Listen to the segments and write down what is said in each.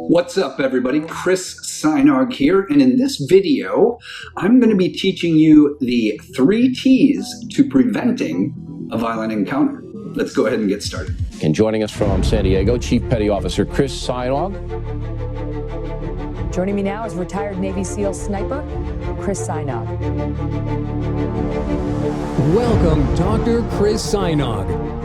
What's up, everybody? Chris Sajnog here, and in this video, I'm going to be teaching you the 3 T's to preventing a violent encounter. Let's go ahead and get started. And joining us from San Diego, Chief Petty Officer Chris Sajnog. Joining me now is retired Navy SEAL sniper Chris Sajnog. Welcome, Dr. Chris Sajnog.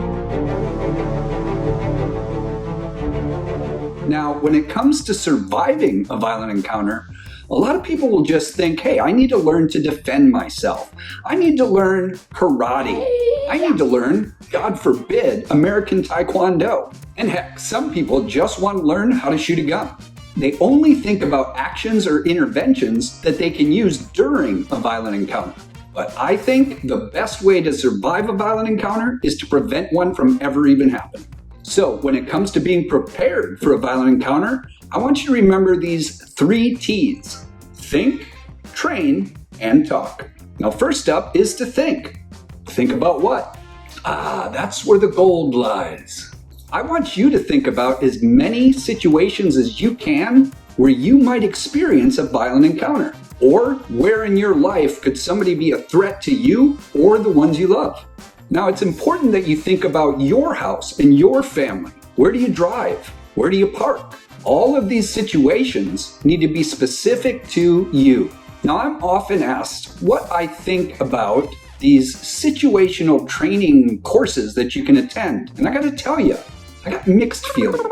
Now, when it comes to surviving a violent encounter, a lot of people will just think, hey, I need to learn to defend myself. I need to learn karate. I need to learn, God forbid, American Taekwondo. And heck, some people just want to learn how to shoot a gun. They only think about actions or interventions that they can use during a violent encounter. But I think the best way to survive a violent encounter is to prevent one from ever even happening. So when it comes to being prepared for a violent encounter, I want you to remember these 3 T's: think, train, and talk. Now, first up is to think. Think about what? That's where the gold lies. I want you to think about as many situations as you can where you might experience a violent encounter, or where in your life could somebody be a threat to you or the ones you love. Now, it's important that you think about your house and your family. Where do you drive? Where do you park? All of these situations need to be specific to you. Now, I'm often asked what I think about these situational training courses that you can attend. And I got to tell you, I got mixed feelings.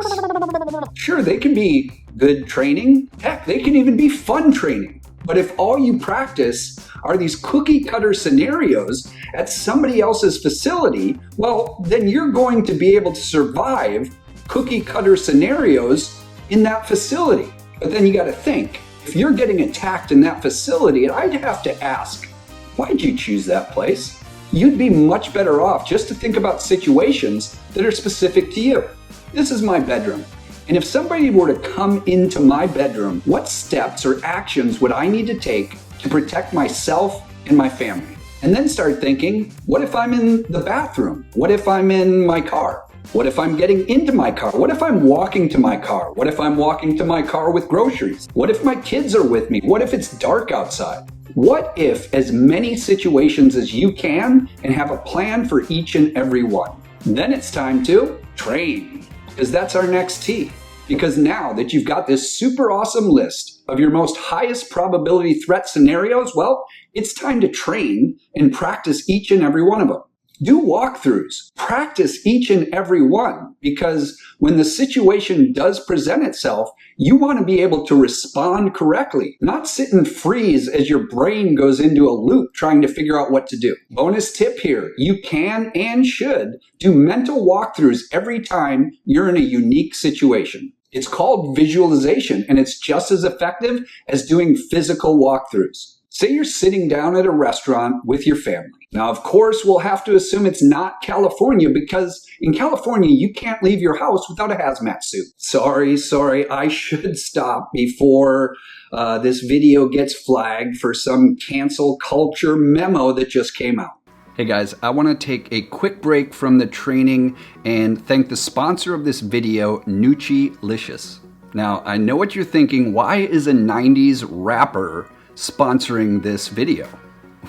Sure, they can be good training. Heck, they can even be fun training. But if all you practice are these cookie cutter scenarios at somebody else's facility, well, then you're going to be able to survive cookie cutter scenarios in that facility. But then you got to think, if you're getting attacked in that facility, I'd have to ask, why'd you choose that place? You'd be much better off just to think about situations that are specific to you. This is my bedroom. And if somebody were to come into my bedroom, what steps or actions would I need to take to protect myself and my family? And then start thinking, what if I'm in the bathroom? What if I'm in my car? What if I'm getting into my car? What if I'm walking to my car? What if I'm walking to my car with groceries? What if my kids are with me? What if it's dark outside? What if as many situations as you can and have a plan for each and every one? Then it's time to train, because that's our next T. Because now that you've got this super awesome list of your most highest probability threat scenarios, well, it's time to train and practice each and every one of them. Do walkthroughs. Practice each and every one, because when the situation does present itself, you want to be able to respond correctly, not sit and freeze as your brain goes into a loop trying to figure out what to do. Bonus tip here, you can and should do mental walkthroughs every time you're in a unique situation. It's called visualization, and it's just as effective as doing physical walkthroughs. Say you're sitting down at a restaurant with your family. Now, of course, we'll have to assume it's not California, because in California, you can't leave your house without a hazmat suit. Sorry, I should stop before this video gets flagged for some cancel culture memo that just came out. Hey guys, I want to take a quick break from the training and thank the sponsor of this video, Nutrilicious. Now, I know what you're thinking, why is a 90s rapper sponsoring this video?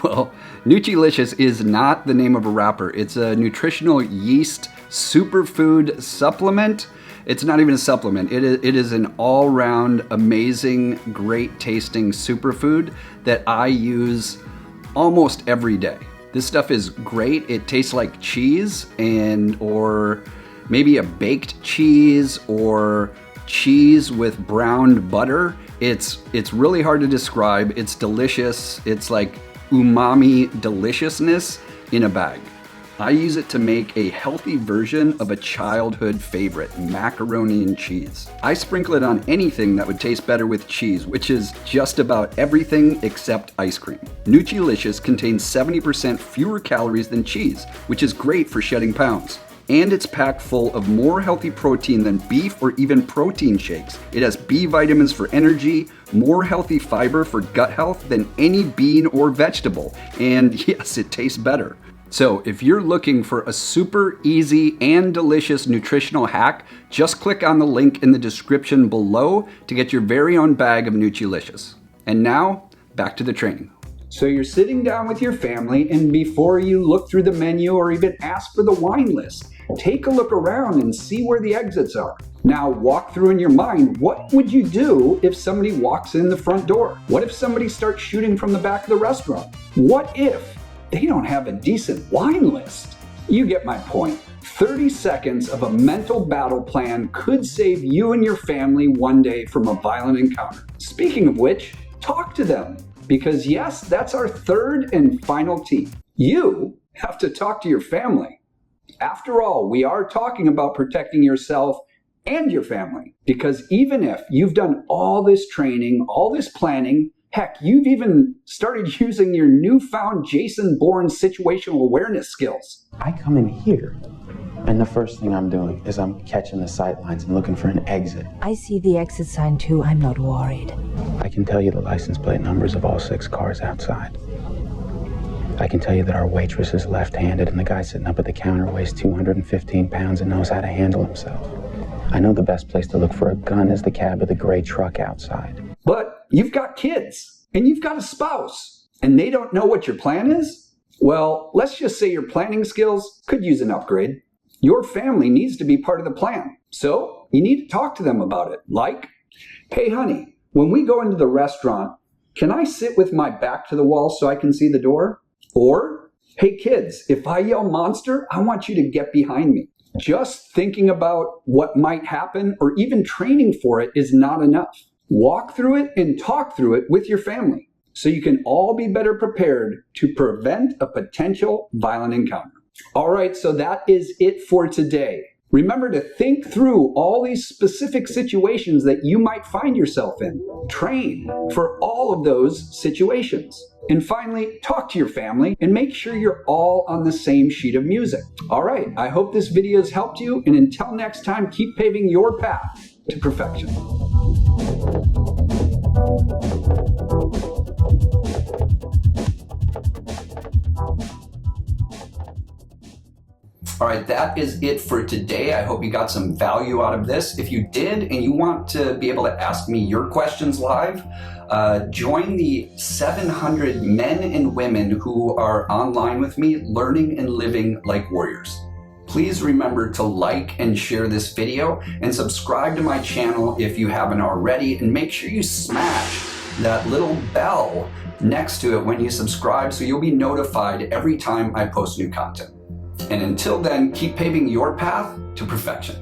Well, Nutrilicious is not the name of a rapper. It's a nutritional yeast superfood supplement. It's not even a supplement. It is an all-round, amazing, great tasting superfood that I use almost every day. This stuff is great. It tastes like cheese or maybe a baked cheese or cheese with browned butter. It's really hard to describe. It's delicious. It's like umami deliciousness in a bag. I use it to make a healthy version of a childhood favorite, macaroni and cheese. I sprinkle it on anything that would taste better with cheese, which is just about everything except ice cream. Nutrilicious contains 70% fewer calories than cheese, which is great for shedding pounds. And it's packed full of more healthy protein than beef or even protein shakes. It has B vitamins for energy, more healthy fiber for gut health than any bean or vegetable. And yes, it tastes better. So if you're looking for a super easy and delicious nutritional hack, just click on the link in the description below to get your very own bag of Nutrilicious. And now, back to the training. So you're sitting down with your family, and before you look through the menu or even ask for the wine list, take a look around and see where the exits are. Now walk through in your mind, what would you do if somebody walks in the front door? What if somebody starts shooting from the back of the restaurant? What if they don't have a decent wine list? You get my point. 30 seconds of a mental battle plan could save you and your family one day from a violent encounter. Speaking of which, talk to them. Because yes, that's our third and final T. You have to talk to your family. After all, we are talking about protecting yourself and your family. Because even if you've done all this training, all this planning, heck, you've even started using your newfound Jason Bourne situational awareness skills. I come in here, and the first thing I'm doing is I'm catching the sight lines and looking for an exit. I see the exit sign too. I'm not worried. I can tell you the license plate numbers of all 6 cars outside. I can tell you that our waitress is left-handed and the guy sitting up at the counter weighs 215 pounds and knows how to handle himself. I know the best place to look for a gun is the cab of the gray truck outside. But you've got kids and you've got a spouse and they don't know what your plan is? Well, let's just say your planning skills could use an upgrade. Your family needs to be part of the plan. So you need to talk to them about it. Like, hey honey, when we go into the restaurant, can I sit with my back to the wall so I can see the door? Or, hey kids, if I yell monster, I want you to get behind me. Just thinking about what might happen or even training for it is not enough. Walk through it and talk through it with your family so you can all be better prepared to prevent a potential violent encounter. All right, so that is it for today. Remember to think through all these specific situations that you might find yourself in. Train for all of those situations. And finally, talk to your family and make sure you're all on the same sheet of music. All right, I hope this video has helped you, and until next time, keep paving your path to perfection. All right, that is it for today. I hope you got some value out of this. If you did and you want to be able to ask me your questions live, join the 700 men and women who are online with me learning and living like warriors. Please remember to like and share this video and subscribe to my channel if you haven't already, and make sure you smash that little bell next to it when you subscribe so you'll be notified every time I post new content. And until then, keep paving your path to perfection.